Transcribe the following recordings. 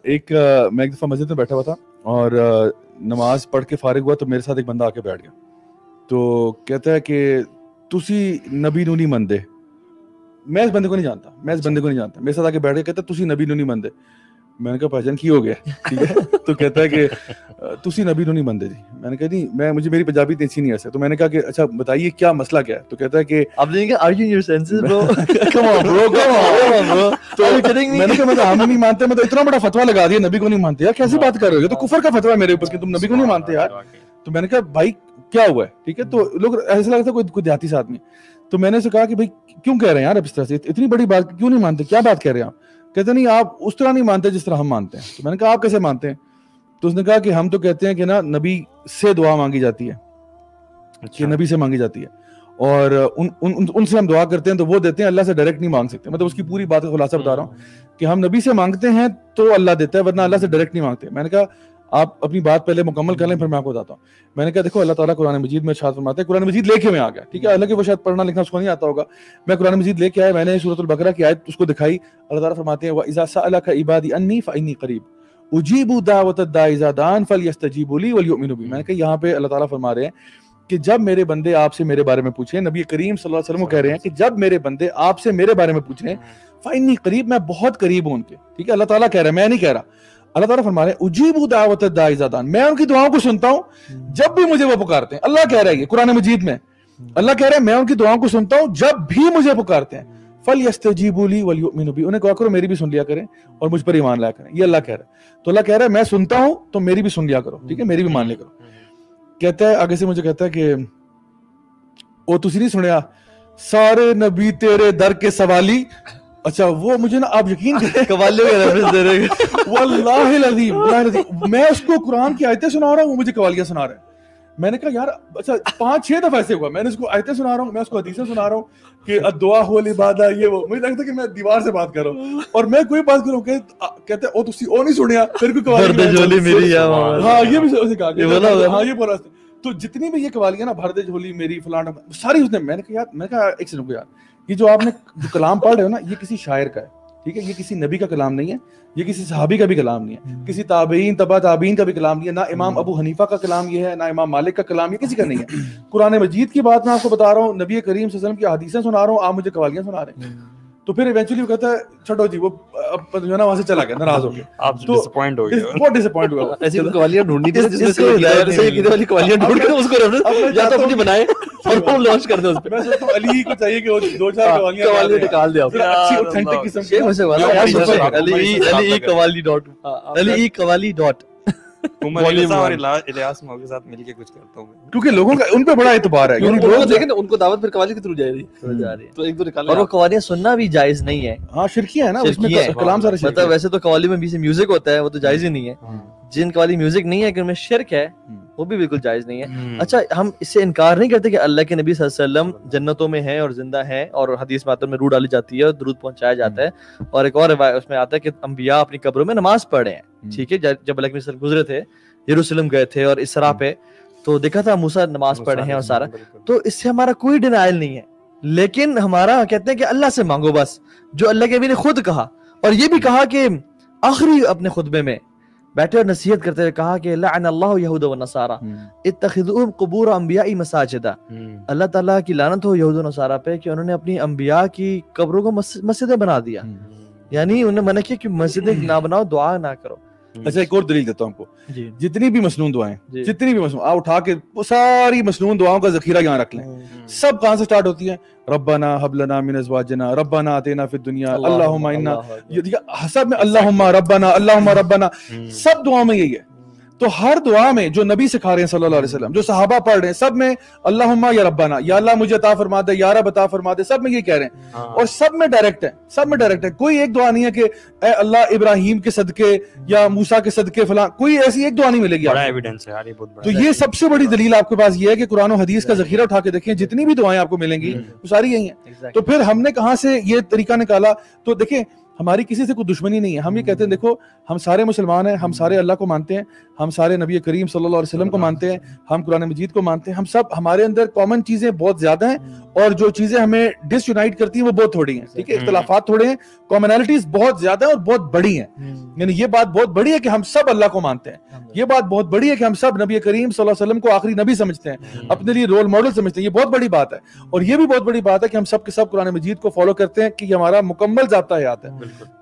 ایک میں ایک دفعہ مسجد میں بیٹھا ہوا تھا اور نماز پڑھ کے فارغ ہوا تو میرے ساتھ ایک بندہ آ کے بیٹھ گیا. تو کہتا ہے کہ تسی نبی نو نہیں مندے. میں اس بندے کو نہیں جانتا, میرے ساتھ آ کے بیٹھ گیا, کہتا ہے تسی نبی نو نہیں مندے. میں نے کہا بھائی جان کی ہو گیا, ٹھیک ہے. تو کہتا ہے کہ تسی نبی نو نہیں مندے جی. میں نے کہا نہیں, مجھے میری پنجابی اتنی اچھی نہیں ایسے. تو میں نے کہا کہ اچھا بتائیے کیا مسئلہ کیا ہے. تو کہتا ہے کہ اب دیکھیں are you in your senses bro? come on bro. تو میں نے کہا میں تو ہم نہیں مانتے, میں تو اتنا بڑا فتویٰ لگا دیا نبی کو نہیں مانتے. یار کیسی بات کر رہے ہو, یہ تو کفر کا فتویٰ ہے میرے اوپر کہ تم نبی کو نہیں مانتے یار. تو میں نے کہا بھائی کیا ہوا ہے, ٹھیک ہے. تو لوگ ایسا لگتا ہے کوئی دیہاتی سے آدمی. تو میں نے اسے کہا کہ بھائی کیوں کہہ رہے ہیں یار اب اس طرح سے, اتنی بڑی بات کیوں نہیں مانتے, کیا بات کہہ رہے ہیں آپ. کہتے نہیں آپ اس طرح نہیں مانتے جس طرح ہم مانتے ہیں. تو میں نے کہا آپ کیسے مانتے ہیں. تو اس نے کہا کہ ہم تو کہتے ہیں کہ نا نبی سے دعا مانگی جاتی ہے, کہ نبی سے مانگی جاتی ہے, اور ان سے ہم دعا کرتے ہیں تو وہ دیتے ہیں, اللہ سے ڈائریکٹ نہیں مانگ سکتے. مطلب اس کی پوری بات کا خلاصہ بتا رہا ہوں کہ ہم نبی سے مانگتے ہیں تو اللہ دیتا ہے, ورنہ اللہ سے ڈائریکٹ نہیں مانگتے. میں نے کہا آپ اپنی بات پہلے مکمل کر لیں پھر میں آپ کو بتاتا ہوں. میں نے کہا دیکھو اللہ تعالیٰ قرآن مجید میں ارشاد فرماتے ہیں, قرآن مجید لے کے میں آ گیا, ٹھیک ہے. اللہ کے وہ شاید پڑھنا لکھنا اس کو نہیں آتا ہوگا, میں قرآن مجید لے کے آیا, میں نے سورۃ البقرہ کی آیت اس کو دکھائی. اللہ تعالیٰ فرماتے ہیں وَإِذَا سَأَلَكَ عِبَادِي عَنِّي فَإِنِّي قَرِيبٌ أُجِيبُ دَعْوَةَ الدَّاعِ إِذَا دَعَانِ فَلْيَسْتَجِيبُوا لِي وَلْيُؤْمِنُوا بِي. میں نے کہا یہاں پہ اللہ تعالیٰ فرما رہے ہیں کہ جب میرے بندے آپ سے میرے بارے میں پوچھیں, نبی کریم صلی اللہ علیہ وسلم کو کہہ رہے ہیں کہ جب میرے بندے آپ سے میرے بارے میں پوچھیں فَإِنِّي قَرِيبٌ, میں بہت قریب ہوں ان کے, ٹھیک ہے. اللہ تعالیٰ کہہ رہا ہے, میں نہیں کہہ رہا. اللہ تعالیٰ فرما رہے ہیں اجیبوا دعوت الداعی اذا دعان, میں ان کی دعاؤں کو سنتا ہوں جب بھی مجھے وہ پکارتے ہیں. اللہ کہہ رہا ہے یہ قرآن مجید میں, اللہ کہہ رہا ہے میں ان کی دعاؤں کو سنتا ہوں جب بھی مجھے پکارتے ہیں. فَلْيَسْتَجِيبُوا لِي وَلْيُؤْمِنُوا بِي, انہیں کہا کرو میری بھی سن لیا کریں اور مجھ پر ایمان لایا کریں. یہ اللہ کہہ رہا ہے. تو اللہ کہہ رہا ہے میں سنتا ہوں تو میری بھی سن لیا کرو, ٹھیک ہے, میری بھی مان لیا کرو. کہتا ہے آگے سے مجھے کہتا ہے کہ وہ تسی نہیں سنیا سارے نبی تیرے در کے سوالی. اچھا وہ مجھے نا آپ یقین کریں قوالیوں کے ریفرنس دے رہے ہیں واللہ العظیم, میں اس کو قرآن کی آیتیں سنا رہا ہوں, وہ مجھے قوالیاں سنا رہا ہے. میں نے کہا یار اچھا 5-6 دفعہ ایسے ہوا, میں نے اس کو آیتیں سنا رہا ہوں, میں اس کو حدیثیں سنا رہا ہوں کہ الدعا هو العبادہ, یہ وہ. مجھے لگتا ہے کہ میں دیوار سے بات کر رہا ہوں اور میں کوئی بات کروں کہ کہتے او تسی او نہیں سنیا پھر کوئی قوالی جھولی میری, ہاں یہ بھی اسے کہا کہ ہاں یہ بولا. تو جتنی بھی یہ قوالیاں نا بھر دے جھولی میری فلاں ساری اس نے, میں نے کہا یار, میں نے کہا ایک سنو یار, یہ جو آپ نے جو کلام پڑھ رہے ہو نا یہ کسی شاعر کا ہے, ٹھیک ہے, یہ کسی نبی کا کلام نہیں ہے, یہ کسی صحابی کا بھی کلام نہیں ہے, کسی تابعین تبع تابعین کا بھی کلام نہیں ہے, نہ امام ابو حنیفہ کا کلام یہ ہے, نہ امام مالک کا کلام, یہ کسی کا نہیں ہے. قرآن مجید کی بات میں آپ کو بتا رہا ہوں, نبی کریم صلی اللہ علیہ وسلم کی حدیثیں سنا رہا ہوں, آپ مجھے قوالیاں سنا رہے ہیں. تو پھر ایونچولی وہ کہتا ہے چھوڑو جی, وہ جو ہے نا وہاں سے چلا گیا ناراض ہو کے. آپ ڈسپوائنٹ ہو گئے, بہت ڈسپوائنٹ ہوا. ایسی قوالیاں ڈھونڈنی تھی جس کو یہ والی قوالیاں ڈھونڈ کے اس کو ریفرنس یا تو اپنی بنائے اور ہم لانچ کر دیں اس پہ. میں سوچتا ہوں علی کو چاہیے کہ وہ 2-4 قوالیاں نکال دے آپ اچھی اوتھینٹک قسم کی. علی قوالی ڈاٹ اور الیاس مو کے ساتھ مل کے کچھ کرتا ہوں, کیونکہ لوگوں کا ان پہ بڑا اعتبار ہے. دیکھیں ان کو دعوت پھر قوالی کے تھرو جا رہی ہے تو ایک دو نکال, اور وہ قوالیاں سننا بھی جائز نہیں ہے. ہاں شرکیہ ہے نا, اس میں کلام سارا شرک ہے. مطلب ویسے تو قوالی میں بھی سے میوزک ہوتا ہے, وہ تو جائز ہی نہیں ہے. جن قوالی میوزک نہیں ہے کہ ان میں شرک ہے وہ بھی بالکل جائز نہیں ہے. اچھا ہم اس سے انکار نہیں کرتے کہ اللہ کے نبی صلی اللہ علیہ وسلم جنتوں میں ہیں اور زندہ ہیں, اور حدیث میں میں روح ڈالی جاتی ہے اور درود پہنچایا جاتا ہے, اور ایک اور روایت اس میں آتا ہے کہ انبیاء اپنی قبروں میں نماز پڑھے ہیں, ٹھیک ہے. جب اللہ کے نبی گزرے تھے یروشلم گئے تھے اور اسراء پہ تو دیکھا تھا موسیٰ نماز پڑھ رہے ہیں اور سارا, تو اس سے ہمارا کوئی ڈینائل نہیں ہے. لیکن ہمارا کہتے ہیں کہ اللہ سے مانگو بس, جو اللہ کے نبی نے خود کہا, اور یہ بھی کہا کہ آخری اپنے خطبے میں بیٹھے اور نصیحت کرتے ہوئے کہا کہ لعن اللہ یہود و نصارا اتخذوا قبور انبیاء مساجدا. اللہ تعالیٰ کی لعنت ہو یہود و نصارا پہ کہ انہوں نے اپنی انبیاء کی قبروں کو مسجدیں بنا دیا, یعنی انہوں نے منع کیا کہ مسجدیں نہ بناؤ, دعا نہ کرو. اچھا ایک اور دلیل دیتا ہوں آپ کو, جتنی بھی مسنون دعائیں, جتنی بھی مسنون آپ اٹھا کے وہ ساری مسنون دعاؤں کا ذخیرہ یہاں رکھ لیں. سب کہاں سے سٹارٹ ہوتی ہیں؟ ربنا هب لنا من ازواجنا ربنا آتنا فی الدنیا اللہم انا, سب میں اللہم ربنا, سب دعاؤں میں یہی ہے. تو ہر دعا میں جو نبی سکھا رہے ہیں صلی اللہ علیہ وسلم, جو صحابہ پڑھ رہے ہیں, سب میں اللہم یا ربنا, یا اللہ مجھے عطا فرما دے, یا رب عطا فرما دے, سب میں یہ کہہ رہے ہیں. اور سب میں ڈائریکٹ ہے, سب میں ڈائریکٹ ہے. کوئی ایک دعا نہیں ہے کہ اے اللہ ابراہیم کے صدقے یا موسیٰ کے صدقے فلاں, کوئی ایسی ایک دعا نہیں ملے گی. بڑا ایویڈنس ہے. تو یہ سب سے بڑی دلیل آپ کے پاس یہ ہے کہ قرآن و حدیث کا ذخیرہ اٹھا کے دیکھیں, جتنی بھی دعائیں آپ کو ملیں گی وہ ساری یہی ہیں. تو پھر ہم نے کہاں سے یہ طریقہ نکالا؟ تو دیکھیں ہماری کسی سے کوئی دشمنی نہیں ہے. ہم یہ کہتے ہیں دیکھو ہم سارے مسلمان ہیں, ہم سارے اللہ کو مانتے ہیں, ہم سارے نبی کریم صلی اللہ علیہ وسلم کو مانتے ہیں, ہم قرآن مجید کو مانتے ہیں, ہم سب, ہمارے اندر کامن چیزیں بہت زیادہ ہیں اور جو چیزیں ہمیں ڈس یونائٹ کرتی ہیں وہ بہت تھوڑی ہیں, ٹھیک ہے, اختلافات تھوڑے ہیں, کامنالٹیز بہت زیادہ ہیں اور بہت بڑی ہیں. یعنی یہ بات بہت بڑی ہے کہ ہم سب اللہ کو مانتے ہیں, یہ بات بہت بڑی ہے کہ ہم سب نبی کریم صلی اللہ علیہ وسلم کو آخری نبی سمجھتے ہیں, اپنے لیے رول ماڈل سمجھتے ہیں, یہ بہت بڑی بات ہے. اور یہ بھی بہت بڑی بات ہے کہ ہم سب کے سب قرآن مجید کو فالو کرتے ہیں کہ یہ ہمارا مکمل ضابطہ حیات ہے.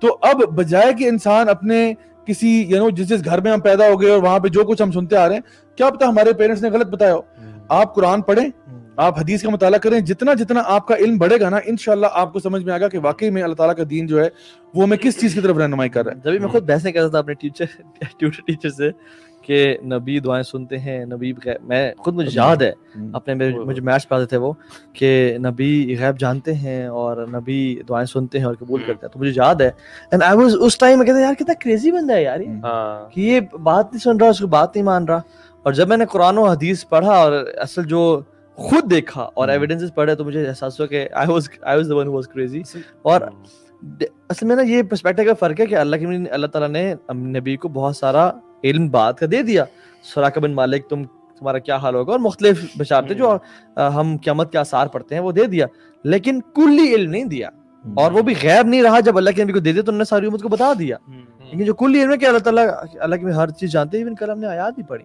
تو اب بجائے کہ انسان اپنے کسی جس گھر میں ہم پیدا ہو گئے اور وہاں پہ جو کچھ ہم سنتے آ رہے ہیں, کیا پتہ ہمارے پیرنٹس نے غلط بتایا ہو. آپ قرآن پڑھیں, آپ حدیث کا مطالعہ کریں, جتنا جتنا آپ کا علم بڑھے گا نا, انشاءاللہ آپ کو سمجھ میں آئے گا کہ واقعی میں اللہ تعالیٰ کا دین جو ہے وہ میں کس چیز کی طرف رہنمائی کر رہا ہے. جبھی میں خود بحثیں کرتا تھا اپنے ٹیوٹر ٹیچر سے کہ نبی دعائیں سنتے ہیں, نبی میں خود مجھے یاد ہے اپنے مجھے میتھس پڑھاتے تھے وہ کہ نبی غیب جانتے ہیں اور نبی دعائیں سنتے ہیں اور قبول کرتے ہیں. تو مجھے یاد ہے اینڈ آئی واز اس ٹائم میں کہتا یار کتنا کریزی بندہ ہے یار کہ یہ بات نہیں سن رہا, اس کو بات نہیں مان رہا. اور جب میں نے قرآن و حدیث پڑھا اور اصل جو خود دیکھا اور ایویڈنسز پڑھے تو مجھے احساس ہوا کہ I was the one who was crazy. اور اصل میں نا یہ پرسپیکٹیو کا فرق ہے کہ اللہ تعالیٰ نے نبی کو بہت سارا علم بات کا دے دیا. سراقہ بن مالک تمہارا کیا حال ہوگا, اور مختلف بشارتیں جو ہم قیامت کے آثار پڑھتے ہیں وہ دے دیا, لیکن کلی علم نہیں دیا. اور وہ بھی غیب نہیں رہا, جب اللہ کے نبی کو دے دیا تو انہوں نے ساری امت کو بتا دیا. لیکن جو کلی علم ہے کہ اللہ کی ہر چیز جانتے ہیں. کل ہم نے آیات بھی پڑھی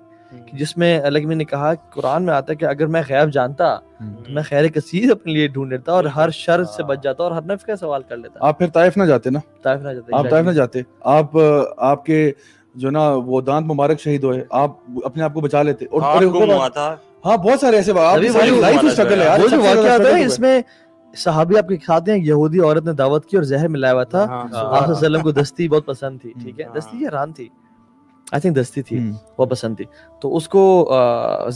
جس میں اللہ کی نے کہا, قرآن میں آتا ہے کہ اگر میں غیب جانتا تو میں خیر کثیر اپنے لیے ڈھونڈ لیتا اور ہر شر سے بچ جاتا اور ہر نفع کا سوال کر لیتا. آپ پھر طائف نہ جاتے نا, آپ طائف نہ جاتے, آپ کے جو نا وہ دانت مبارک شہید ہوئے, آپ اپنے آپ کو بچا لیتے. اور ہاں بہت سارے ایسے لائف اسٹرگل ہے. وہ جو واقعہ آتا ہے اس میں صحابی آپ کے کھاتے ہیں, یہودی عورت نے دعوت کی اور زہر ملایا ہوا تھا. آپ صلی اللہ علیہ وسلم کو دستی بہت پسند تھی, ٹھیک ہے, دستی یا ران تھی, آئی تھنک دستی تھی, بہت پسند تھی. تو اس کو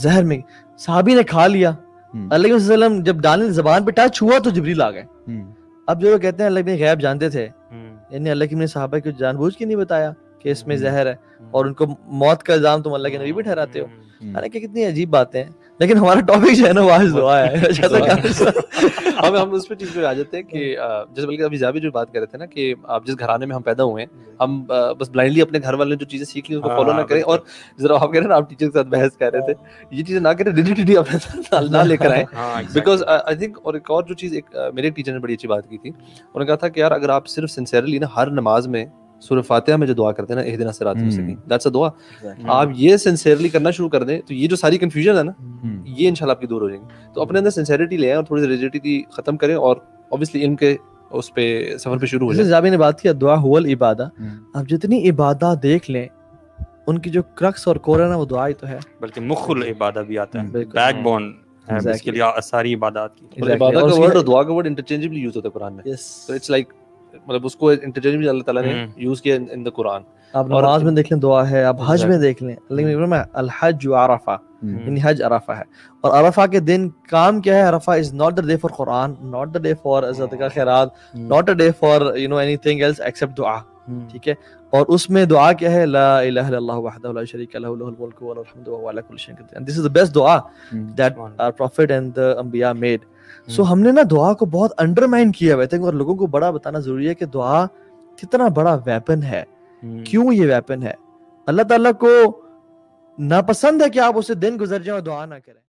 زہر میں صحابی نے کھا لیا. اللہ علیہ وسلم جب ڈالنے زبان پہ ٹچ ہوا تو جبریل آ گئے. اب جو کہتے ہیں اللہ کے غیب جانتے تھے, یعنی اللہ کے صحابہ کو جان بوجھ کے نہیں بتایا کہ اس میں زہر ہے, اور ان کو موت کا الزام تم اللہ کے نبی بھی ٹھہراتے ہو. حالانکہ کتنی عجیب باتیں ہیں, لیکن ہمارا ٹاپک جو ہے نا واحد دعا ہے. ہم اس پہ چیز پہ آ جاتے ہیں کہ جیسے بلکہ ابھی زیادہ جو بات کر رہے تھے نا کہ آپ جس گھرانے میں ہم پیدا ہوئے ہیں, ہم بس بلائنڈلی اپنے گھر والے نے جو چیزیں سیکھ لی اس کو فالو نہ کریں. اور ذرا آپ کہہ رہے ہیں نا, آپ ٹیچر کے ساتھ بحث کر رہے تھے, یہ چیزیں نہ کریں, ریلیٹیڈی اپنے ساتھ نہ لے کر آئیں. بیکاز آئی تھنک, اور ایک اور جو چیز, ایک میرے ٹیچر نے بڑی اچھی بات کی تھی, انہوں نے کہا تھا کہ یار اگر آپ صرف سنسیئرلی نا ہر نماز میں سورہ فاتحہ میں جو دعا کرتے ہیں نا, اہدنا الصراط المستقیم, دیٹس اے دعا, آپ یہ سنسیئرلی کرنا شروع کر دیں تو یہ جو ساری کنفیوژن ہے نا, یہ انشاءاللہ آپ کی دور ہو جائیں گی. تو اپنے اندر سنسیئرٹی لے آئیں اور تھوڑی سی ریجیڈیٹی ختم کریں, اور obviously علم کے اس پہ سفر پہ شروع ہو جائیں. زابی نے بات کی دعا هو العبادہ, آپ جتنی عبادات دیکھ لیں ان کی جو کرکس اور کور ہے نا وہ دعا ہی تو ہے. بلکہ مخ العبادہ بھی آتا ہے, بیک بون ہے اس کے لیے ساری عبادات کی. عبادت کا ورڈ اور دعا کا ورڈ انٹرچینجبلی یوز ہوتا ہے قرآن میں. تو اٹس لائک مطلب اس کو انٹرچینجبلی اللہ تعالیٰ نے یوز کیا ان دا قرآن. آپ نماز میں دیکھ لیں دعا ہے, آپ حج میں دیکھ لیں, لیکن الحج عرفہ, یعنی حج عرفہ ہے. اور عرفہ کے دن کام کیا ہے, Arafah is not the day for Quran, not the day for sadqa khairat, not the day for anything else except dua, ٹھیک ہے. اور اس میں دعا کیا ہے, لا الہ الا اللہ وحدہ لا شریک لہ لہ الملک ولہ الحمد وهو علی کل شیء قدیر. This is the best dua that our prophet and the انبیاء made. So ہم نے نا دعا کو بہت انڈرمائن کیا ہوا ہے, اور لوگوں کو بڑا بتانا ضروری ہے کہ دعا کتنا بڑا ویپن ہے. کیوں یہ ویپن ہے؟ اللہ تعالیٰ کو ناپسند ہے کہ آپ اسے دن گزر جائیں اور دعا نہ کریں.